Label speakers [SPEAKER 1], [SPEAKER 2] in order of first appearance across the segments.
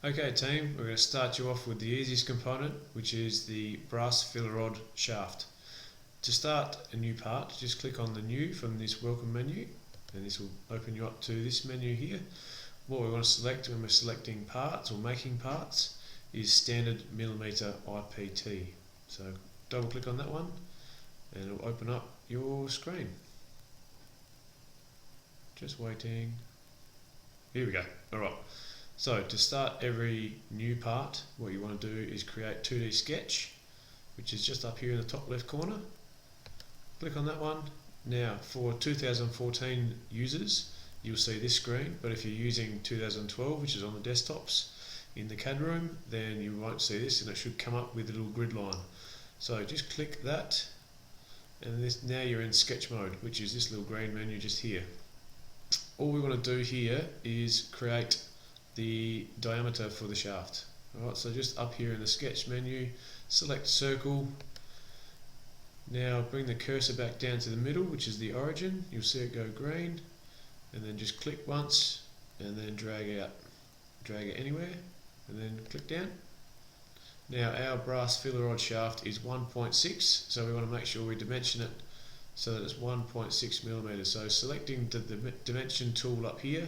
[SPEAKER 1] Okay team, we're going to start you off with the easiest component, which is the brass filler rod shaft. To start a new part, just click on the new from this welcome menu, and this will open you up to this menu here. What we want to select when we're selecting parts or making parts is standard millimeter IPT. So double click on that one and it will open up your screen. Just waiting. Here we go. Alright. So to start every new part, what you want to do is create 2D sketch, which is just up here in the top left corner. Click on that one. Now for 2014 users, you'll see this screen, but if you're using 2012, which is on the desktops in the CAD room, then you won't see this and it should come up with a little grid line. So just click that, and now you're in sketch mode, which is this little green menu just here. All we want to do here is create the diameter for the shaft. Alright, so just up here in the sketch menu, select circle. Now bring the cursor back down to the middle, which is the origin. You'll see it go green, and then just click once and then drag out. Drag it anywhere and then click down. Now our brass filler rod shaft is 1.6, so we want to make sure we dimension it so that it's 1.6 millimeters. So selecting the dimension tool up here,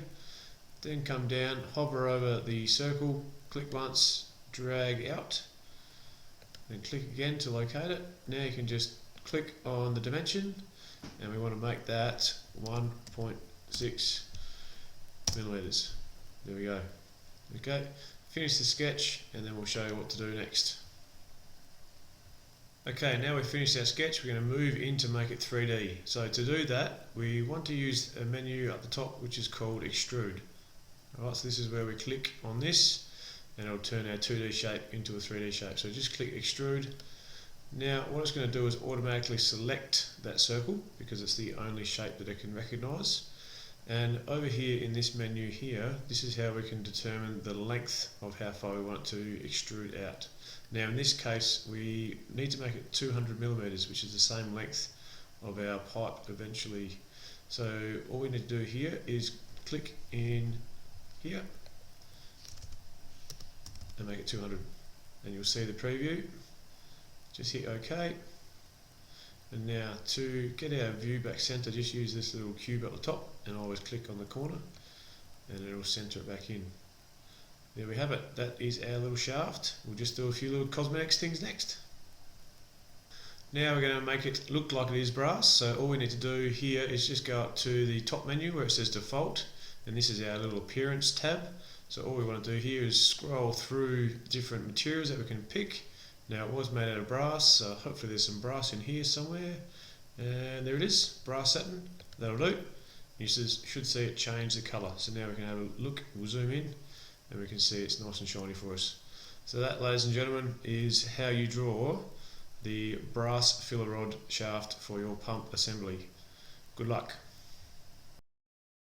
[SPEAKER 1] then come down, hover over the circle, click once, drag out, then click again to locate it. Now you can just click on the dimension, and we want to make that 1.6 millimeters. There we go. Okay, finish the sketch and then we'll show you what to do next. Okay, now we've finished our sketch, we're going to move in to make it 3D. So to do that, we want to use a menu at the top which is called Extrude. Alright, so this is where we click on this and it'll turn our 2D shape into a 3D shape. So just click Extrude. Now what it's going to do is automatically select that circle because it's the only shape that it can recognise. And over here in this menu here, this is how we can determine the length of how far we want it to extrude out. Now in this case we need to make it 200 millimeters, which is the same length of our pipe eventually. So all we need to do here is click in here and make it 200, and you'll see the preview. Just hit OK, and now to get our view back center, just use this little cube at the top and always click on the corner and it'll center it back in. There we have it. That is our little shaft. We'll just do a few little cosmetics things next. Now we're going to make it look like it is brass, so all we need to do here is just go up to the top menu where it says default, and this is our little appearance tab. So all we want to do here is scroll through different materials that we can pick. Now it was made out of brass, so hopefully there's some brass in here somewhere, and there it is, brass satin. That'll do. You should see it change the colour. So now we can have a look, we'll zoom in and we can see it's nice and shiny for us. So that, ladies and gentlemen, is how you draw the brass filler rod shaft for your pump assembly. Good luck.